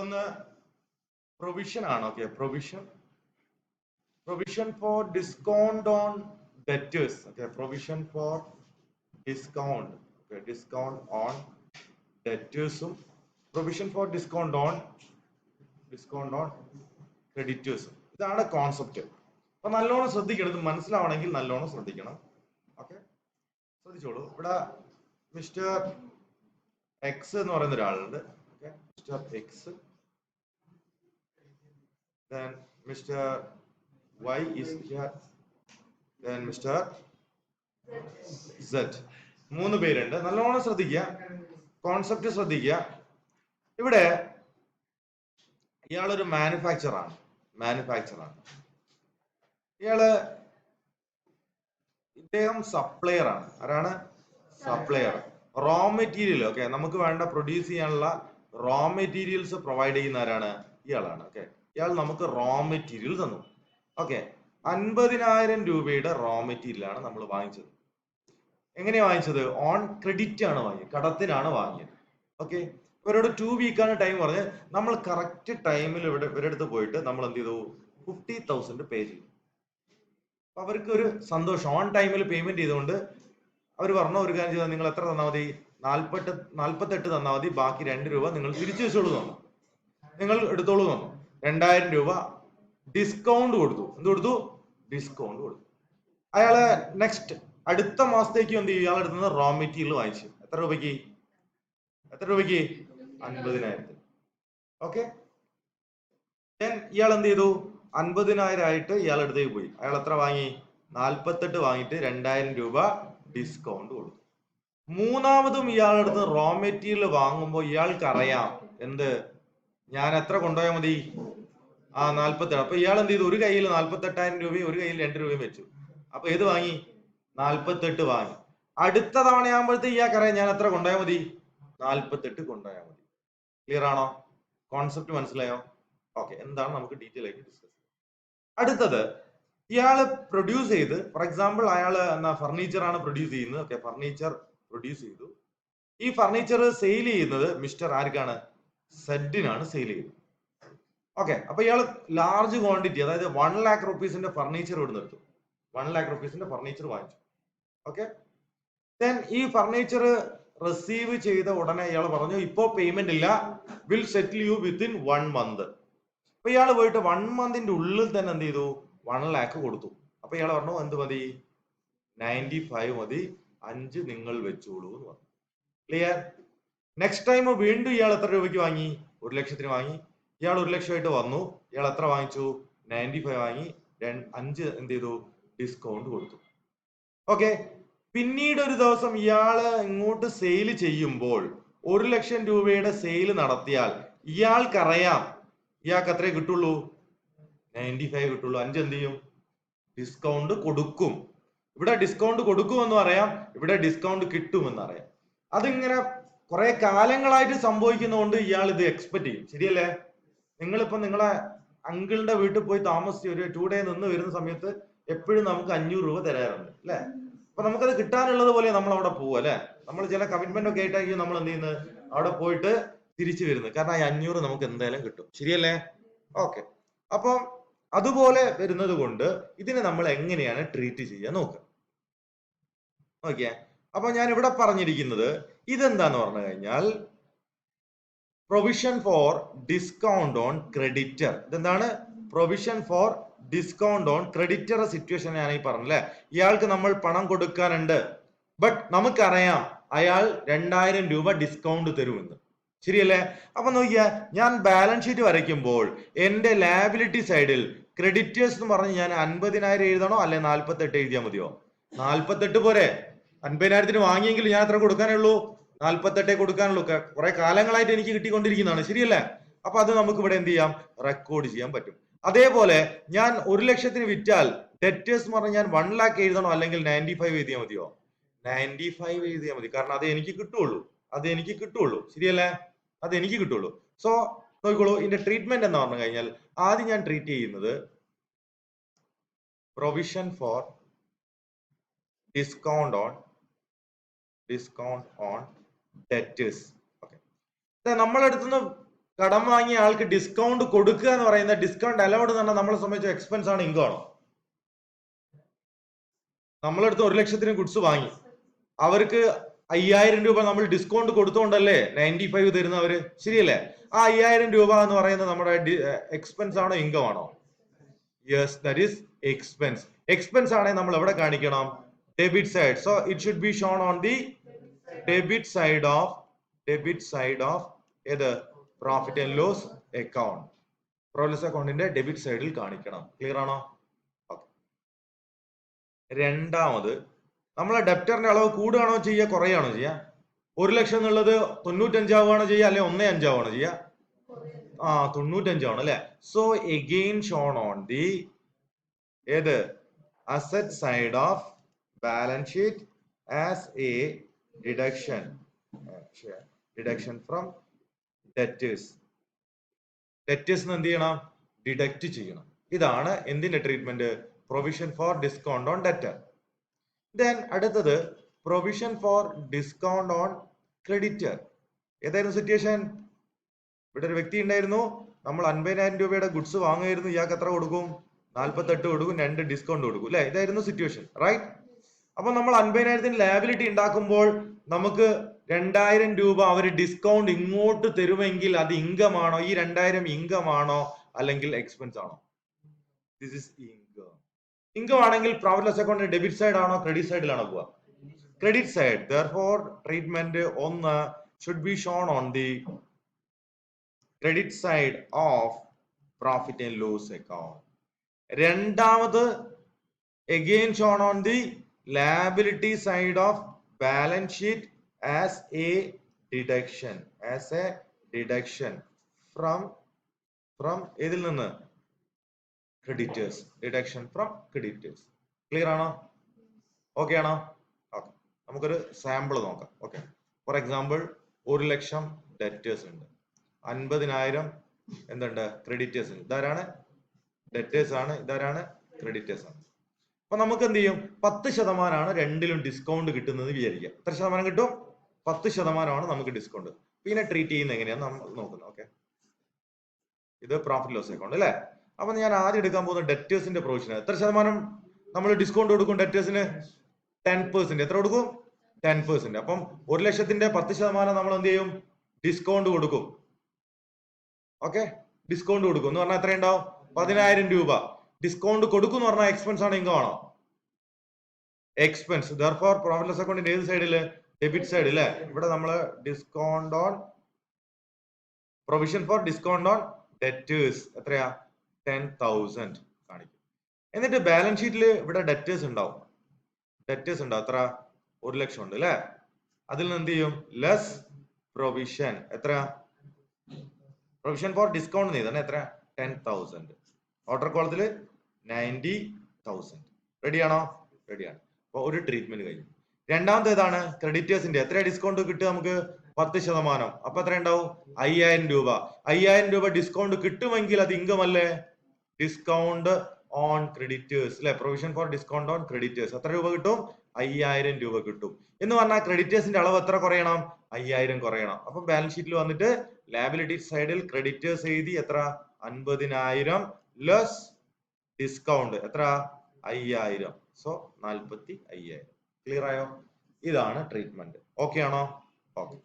ഇതൊന്ന് പ്രൊവിഷൻ ആണ്. Okay, provision for discount on debtors. Okay, provision for discount. Okay, discount on debtors. Provision for discount on creditors. ഇതാണ് concept. അപ്പൊ നല്ലോണം ശ്രദ്ധിക്കണം, ഇത് മനസ്സിലാവണമെങ്കിൽ നല്ലോണം ശ്രദ്ധിക്കണം. ഓക്കെ, ശ്രദ്ധിച്ചോളൂ. ഇവിടെ മിസ്റ്റർ എക്സ് എന്ന് പറയുന്ന ഒരാളുണ്ട്. Okay, mister X, then Mr. Y is here, then Mr. Z. മൂന്ന് പേരുണ്ട്. നല്ലോണം ശ്രദ്ധിക്കുക, കോൺസെപ്റ്റ് ശ്രദ്ധിക്കുക. ഇവിടെ ഇയാളൊരു മാനുഫാക്ചർ ആണ്. ഇദ്ദേഹം സപ്ലയർ ആണ്. ആരാണ്? സപ്ലയർ. റോ മെറ്റീരിയൽ, ഓക്കെ, നമുക്ക് വേണ്ട പ്രൊഡ്യൂസ് ചെയ്യാനുള്ള റോ മെറ്റീരിയൽസ് പ്രൊവൈഡ് ചെയ്യുന്ന ആരാണ്? ഇയാളാണ്. ഓക്കെ, ഇയാൾ നമുക്ക് റോ മെറ്റീരിയൽ തന്നു. ഓക്കെ, 50,000 രൂപയുടെ റോ മെറ്റീരിയൽ ആണ് നമ്മൾ വാങ്ങിച്ചത്. എങ്ങനെയാ വാങ്ങിച്ചത്? ഓൺ ക്രെഡിറ്റ് ആണ് വാങ്ങിയത്, കടത്തിനാണ് വാങ്ങിയത്. ഓക്കെ, ഇവരോട് 2 വീക്കാണ് ടൈം പറഞ്ഞ് നമ്മൾ കറക്റ്റ് ടൈമിൽ ഇവരുടെ അടുത്ത് പോയിട്ട് നമ്മൾ എന്ത് ചെയ്തു? 50,000 പേ ചെയ്തു. അവർക്ക് ഒരു സന്തോഷം, ഓൺ ടൈമിൽ പേയ്മെന്റ് ചെയ്തുകൊണ്ട് അവർ പറഞ്ഞ ഒരു കാര്യം ചെയ്താൽ നിങ്ങൾ എത്ര തന്നാൽ മതി? 48 തന്നാൽ മതി, ബാക്കി 2 രൂപ നിങ്ങൾ തിരിച്ചു വെച്ചോളൂ തന്നു, നിങ്ങൾ എടുത്തോളൂ തന്നു. 2000 രൂപ ഡിസ്കൗണ്ട് കൊടുത്തു. എന്ത് കൊടുത്തു? ഡിസ്കൗണ്ട് കൊടുത്തു. അയാള് നെക്സ്റ്റ് അടുത്ത മാസത്തേക്ക് എന്ത് ചെയ്യും? ഇയാൾ എടുത്തുന്ന റോ മെറ്റീരിയൽ വാങ്ങിച്ചു. എത്ര രൂപയ്ക്ക്? 50,000. ഓക്കെ, ഇയാൾ എന്ത് ചെയ്തു? 50,000 ആയിട്ട് ഇയാൾ അടുത്തേക്ക് പോയി. അയാൾ എത്ര വാങ്ങി? 48 വാങ്ങിയിട്ട് 2000 രൂപ ഡിസ്കൗണ്ട് കൊടുത്തു. മൂന്നാമതും ഇയാളടുത്ത് റോ മെറ്റീരിയൽ വാങ്ങുമ്പോൾ ഇയാൾക്ക് അറിയാം എന്ത്? ഞാൻ എത്ര കൊണ്ടുപോയാൽ മതി? 47. അപ്പൊ ഇയാൾ എന്ത് ചെയ്തു? ഒരു കയ്യിൽ 48,000 രൂപയും ഒരു കയ്യിൽ 2 രൂപയും വെച്ചു. അപ്പൊ ഏത് വാങ്ങി? 48 വാങ്ങി. അടുത്ത തവണയാകുമ്പോഴത്തേക്ക് ഇയാൾക്കറിയാം ഞാൻ എത്ര കൊണ്ടുപോയാൽ മതി? 48 കൊണ്ടുപോയാൽ മതി. ക്ലിയർ ആണോ? കോൺസെപ്റ്റ് മനസ്സിലായോ? ഓക്കെ, എന്താണ് നമുക്ക് ഡീറ്റെയിൽ ആയിട്ട് ഡിസ്കസ് ചെയ്യാം. അടുത്തത്, ഇയാള് പ്രൊഡ്യൂസ് ചെയ്ത്, ഫോർ എക്സാമ്പിൾ അയാള് ഫർണിച്ചർ ആണ് പ്രൊഡ്യൂസ് ചെയ്യുന്നത്. ഓക്കെ, ഫർണിച്ചർ പ്രൊഡ്യൂസ് ചെയ്തു. ഈ ഫർണിച്ചർ സെയിൽ ചെയ്യുന്നത് മിസ്റ്റർ ആർക്കാണ്? സെഡിനാണ് സെയിൽ ചെയ്യുന്നത്. ഓക്കെ, അപ്പൊ ഇയാൾ ലാർജ് ക്വാണ്ടിറ്റി, അതായത് 1 lakh rupees ഫർണിച്ചർ ഇവിടെ നിർത്തും. 1 lakh rupees ഫർണിച്ചർ വാങ്ങിച്ചു. ഓക്കെ, ദെൻ ഈ ഫർണിച്ചർ റിസീവ് ചെയ്ത ഉടനെ ഇയാൾ പറഞ്ഞു ഇപ്പോ പേയ്മെന്റ് ഇല്ല, will settle U within 1 month. അപ്പൊ ഇയാൾ പോയിട്ട് 1 monthന്റെ ഉള്ളിൽ തന്നെ എന്ത് ചെയ്തു? 1 lakh കൊടുത്തു. അപ്പൊ ഇയാൾ പറഞ്ഞു എന്ത് മതി? 95 മതി, 5 നിങ്ങൾ വെച്ചോളൂ എന്ന് പറഞ്ഞു. ക്ലിയർ? നെക്സ്റ്റ് ടൈം വീണ്ടും ഇയാൾ എത്ര രൂപയ്ക്ക് വാങ്ങി? 1 ലക്ഷത്തിന് വാങ്ങി. ഇയാൾ 1 ലക്ഷമായിട്ട് വന്നു. ഇയാൾ എത്ര വാങ്ങിച്ചു? 95 വാങ്ങി. 5 എന്ത് ചെയ്തു? ഡിസ്കൗണ്ട് കൊടുത്തു. ഓക്കെ, പിന്നീട് ഒരു ദിവസം ഇയാള് ഇങ്ങോട്ട് സെയിൽ ചെയ്യുമ്പോൾ 1 ലക്ഷം രൂപയുടെ സെയിൽ നടത്തിയാൽ ഇയാൾക്കറിയാം ഇയാൾക്ക് എത്രേ കിട്ടുള്ളൂ? 95 കിട്ടുള്ളൂ. 5 എന്ത് ചെയ്യും? ഡിസ്കൗണ്ട് കൊടുക്കും. ഇവിടെ ഡിസ്കൗണ്ട് കൊടുക്കുമെന്നും അറിയാം, ഇവിടെ ഡിസ്കൗണ്ട് കിട്ടുമെന്ന് അറിയാം. അതിങ്ങനെ കുറെ കാലങ്ങളായിട്ട് സംഭവിക്കുന്നതുകൊണ്ട് ഇയാൾ ഇത് എക്സ്പെക്ട് ചെയ്യും. ശരിയല്ലേ? നിങ്ങളിപ്പോ നിങ്ങളെ അങ്കിളിന്റെ വീട്ടിൽ പോയി താമസിച്ച് ഒരു 2 day നിന്ന് വരുന്ന സമയത്ത് എപ്പോഴും നമുക്ക് 500 രൂപ തരാറുണ്ട് അല്ലെ? അപ്പൊ നമുക്കത് കിട്ടാനുള്ളത് പോലെ നമ്മൾ അവിടെ പോവും അല്ലെ? നമ്മൾ ചില കമ്മിറ്റ്മെന്റ് ഒക്കെ ആയിട്ടായിരിക്കും നമ്മൾ എന്ത് ചെയ്യുന്നത്? അവിടെ പോയിട്ട് തിരിച്ചു വരുന്നത്. കാരണം ആ 500 നമുക്ക് എന്തായാലും കിട്ടും. ശരിയല്ലേ? ഓക്കെ, അപ്പൊ അതുപോലെ വരുന്നത് കൊണ്ട് ഇതിനെ നമ്മൾ എങ്ങനെയാണ് ട്രീറ്റ് ചെയ്യുക നോക്കുക. ഓക്കെ, അപ്പൊ ഞാൻ ഇവിടെ പറഞ്ഞിരിക്കുന്നത് ഇതെന്താന്ന് പറഞ്ഞു കഴിഞ്ഞാൽ provision for discount on creditor. ഇതെന്താണ്? Provision for discount on creditor situation ഞാൻ ഈ പറഞ്ഞല്ലേ. ഇയാൾക്ക് നമ്മൾ പണം കൊടുക്കാനുണ്ട്, ബട്ട് നമുക്കറിയാം അയാൾ 2000 രൂപ ഡിസ്കൗണ്ട് തരുമെന്ന്. ശരിയല്ലേ? അപ്പൊ നോക്കിയാ, ഞാൻ ബാലൻസ് ഷീറ്റ് വരയ്ക്കുമ്പോൾ എന്റെ ലാബിലിറ്റി സൈഡിൽ ക്രെഡിറ്റേഴ്സ് എന്ന് പറഞ്ഞ് ഞാൻ 50,000 എഴുതണോ അല്ലെ 48 എഴുതിയാൽ മതിയോ? 48 പോരെ? 50,000 വാങ്ങിയെങ്കിൽ ഞാൻ എത്ര കൊടുക്കാനേ ഉള്ളൂ? 48 കൊടുക്കാനുള്ളൂ. കുറെ കാലങ്ങളായിട്ട് എനിക്ക് കിട്ടിക്കൊണ്ടിരിക്കുന്നതാണ്. ശരിയല്ലേ? അപ്പൊ അത് നമുക്ക് ഇവിടെ എന്ത് ചെയ്യാം? റെക്കോർഡ് ചെയ്യാൻ പറ്റും. അതേപോലെ ഞാൻ 1 ലക്ഷത്തിന് വിറ്റാൽ ഡെറ്റേഴ്സ് എന്ന് പറഞ്ഞാൽ ഞാൻ 1 lakh എഴുതണോ അല്ലെങ്കിൽ 95 എഴുതിയാൽ മതിയോ? 95 എഴുതിയാൽ മതി. കാരണം അത് എനിക്ക് കിട്ടുള്ളൂ. ശരിയല്ലേ? അത് എനിക്ക് കിട്ടുള്ളൂ. സോ നോക്കിക്കോളൂ, ഇതിന്റെ ട്രീറ്റ്മെന്റ് എന്ന് പറഞ്ഞു കഴിഞ്ഞാൽ ആദ്യം ഞാൻ ട്രീറ്റ് ചെയ്യുന്നത് provision for discount on debtors. Okay, നമ്മളെടുത്തുനിന്ന് കടം വാങ്ങിയ ആൾക്ക് ഡിസ്കൗണ്ട് കൊടുക്കുക എന്ന് പറയുന്ന ഡിസ്കൗണ്ട് അലൗഡ് എന്ന് പറഞ്ഞാൽ നമ്മളെ സംബന്ധിച്ച എക്സ്പെൻസ് ആണ്, ഇൻകം ആണോ? നമ്മളെടുത്ത് 1,00,000 ഗുഡ്സ് വാങ്ങി, അവർക്ക് 5,000 രൂപ നമ്മൾ ഡിസ്കൗണ്ട് കൊടുത്തോണ്ടല്ലേ 95 തരുന്നവര്, ശരിയല്ലേ? ആ 5,000 രൂപ എന്ന് പറയുന്നത് നമ്മുടെ എക്സ്പെൻസ് ആണോ, ഇൻകം ആണോ? Yes, that is expense. Expense ആണെങ്കിൽ നമ്മൾ എവിടെ കാണിക്കണം? Debit side. So it should be shown on the debit side of ഏത്? Profit and loss account. Profit loss അക്കൗണ്ടിന്റെ ഡെബിറ്റ് സൈഡിൽ കാണിക്കണം. ക്ലിയർ ആണോ? രണ്ടാമത്, നമ്മളെ ഡെപ്റ്ററിന്റെ അളവ് കൂടുകയാണോ ചെയ്യുക, കുറയാണോ ചെയ്യുക? 1,00,000 എന്നുള്ളത് 95 ആവുകയാണോ ചെയ്യുക, അല്ലെ 1,5 ആവുകയാണോ ചെയ്യുക? 95 ആണ് അല്ലെ? So again shown on the ഏത്? Asset side of balance sheet as a deduction from debtors. Debtors എന്ത് ചെയ്യണം? ഡിഡക്റ്റ് ചെയ്യണം. ഇതാണ് എന്തിന്റെ treatment? Provision for discount on debtor. Then അടുത്തത് provision for discount on creditor. ഏതായിരുന്നു സിറ്റുവേഷൻ? ഇവിടെ ഒരു വ്യക്തി ഉണ്ടായിരുന്നു, നമ്മൾ 50,000 രൂപയുടെ ഗുഡ്സ് വാങ്ങുമായിരുന്നു, ഇയാൾക്ക് എത്ര കൊടുക്കും? 48 കൊടുക്കും, 2 ഡിസ്കൗണ്ട് കൊടുക്കും, അല്ലെ? ഇതായിരുന്നു സിറ്റുവേഷൻ, റൈറ്റ്? അപ്പൊ നമ്മൾ 50,000 ലാബിലിറ്റി ഉണ്ടാക്കുമ്പോൾ നമുക്ക് 2,000 രൂപ അവർ ഡിസ്കൗണ്ട് ഇങ്ങോട്ട് തരുമെങ്കിൽ അത് ഇൻകം ആണോ? ഈ 2,000 ഇൻകം ആണോ അല്ലെങ്കിൽ എക്സ്പെൻസ് ആണോ? This is income. ഇൻകം ആണെങ്കിൽ profit loss account debit side ആണോ ക്രെഡിറ്റ് സൈഡിലാണോ പോവുക? Credit side. Therefore treatment 1 should be shown on the credit side of profit and loss account. രണ്ടാമത് again shown on the liability side of balance sheet as a deduction from ഏതിൽ നിന്ന്? creditors. Deduction from creditors. Clear ആണോ? Okay ആണോ? Okay, നമുക്കൊരു sample നോക്കാം. Okay, for example 1,00,000 debtors ഉണ്ട്, 50,000 എന്തുണ്ട്? Creditors ഉണ്ട്. ഇതാരാണ്? ഡെറ്റേഴ്സ് ആണ്. ഇതാരാണ്? ക്രെഡിറ്റേഴ്സ് ആണ്. അപ്പൊ നമുക്ക് എന്ത് ചെയ്യും? 10% രണ്ടിലും ഡിസ്കൗണ്ട് കിട്ടുന്നത് വിചാരിക്കുക. എത്ര ശതമാനം കിട്ടും? 10% നമുക്ക് ഡിസ്കൗണ്ട്. പിന്നെ ട്രീറ്റ് ചെയ്യുന്നത് എങ്ങനെയാണ് നമ്മൾ നോക്കുന്നത്. ഓക്കെ, ഇത് പ്രോഫിറ്റ് ലോസ് അക്കൗണ്ട് അല്ലെ? അപ്പൊ ഞാൻ ആദ്യം എടുക്കാൻ പോകുന്ന ഡെറ്റേഴ്സിന്റെ പ്രൊവിഷൻ. എത്ര ശതമാനം നമ്മൾ ഡിസ്കൗണ്ട് കൊടുക്കും ഡെറ്റേഴ്സിന്? 10%. എത്ര കൊടുക്കും? 10%. അപ്പം 1,00,000ന്റെ 10% നമ്മൾ എന്ത് ചെയ്യും? ഡിസ്കൗണ്ട് കൊടുക്കും. ഓക്കെ, ഡിസ്കൗണ്ട് കൊടുക്കും എന്ന് പറഞ്ഞാൽ എത്ര ഉണ്ടാവും? 10,000 രൂപ ഡിസ്കൗണ്ട് കൊടുക്കും എന്ന് പറഞ്ഞാൽ എക്സ്പെൻസ് ആണോ ഇൻകം ആണോ? എക്സ്പെൻസ്. Therefore പ്രോഫിറ്റ് ലോസ് അക്കൗണ്ടിന്റെ ഏത് സൈഡില്? ഡെബിറ്റ് സൈഡ് അല്ലെ? ഇവിടെ നമ്മൾ discount on provision for discount on debtors എത്രയാ? 10,000 കാണിക്കും. എന്നിട്ട് ബാലൻസ് ഷീറ്റിൽ ഇവിടെ ഡെറ്റേഴ്സ് ഉണ്ടാവും. എത്ര? 1,00,000 ഉണ്ട് അല്ലെ? അതിൽ നിന്ന് എന്ത് ചെയ്യും? Less provision. എത്ര? പ്രൊവിഷൻ ഫോർ ഡിസ്കൗണ്ട് ചെയ്താണ് എത്ര? 10,000. ഓർഡർ കോളത്തിൽ 90,000. റെഡിയാണോ? റെഡിയാണ്. അപ്പൊ ഒരു ട്രീറ്റ്മെന്റ് കഴിഞ്ഞു. രണ്ടാമത്തെ ഏതാണ്? ക്രെഡിറ്റേഴ്സിന്റെ. എത്ര ഡിസ്കൗണ്ട് കിട്ടുക നമുക്ക്? 10%. അപ്പൊ എത്ര ഉണ്ടാവും? 5,000 രൂപ. 5,000 രൂപ ഡിസ്കൗണ്ട് കിട്ടുമെങ്കിൽ അത് ഇൻകം അല്ലേ? ഡിസ്കൗണ്ട് ഓൺ ക്രെഡിറ്റേഴ്സ് അല്ലെ? Provision for discount on creditors. എത്ര രൂപ കിട്ടും? 5,000 രൂപ കിട്ടും. എന്ന് പറഞ്ഞാൽ ക്രെഡിറ്റേഴ്സിന്റെ അളവ് എത്ര കുറയണം? 5,000 കുറയണം. അപ്പം ബാലൻസ് ഷീറ്റിൽ വന്നിട്ട് ലാബിലിറ്റി സൈഡിൽ ക്രെഡിറ്റേഴ്സ് എഴുതി എത്ര? 50,000 ലെസ് ഡിസ്കൗണ്ട് എത്ര? 5,000. സോ 45,000. ക്ലിയർ ആയോ? ഇതാണ് ട്രീറ്റ്മെന്റ്. ഓക്കെ ആണോ? ഓക്കെ.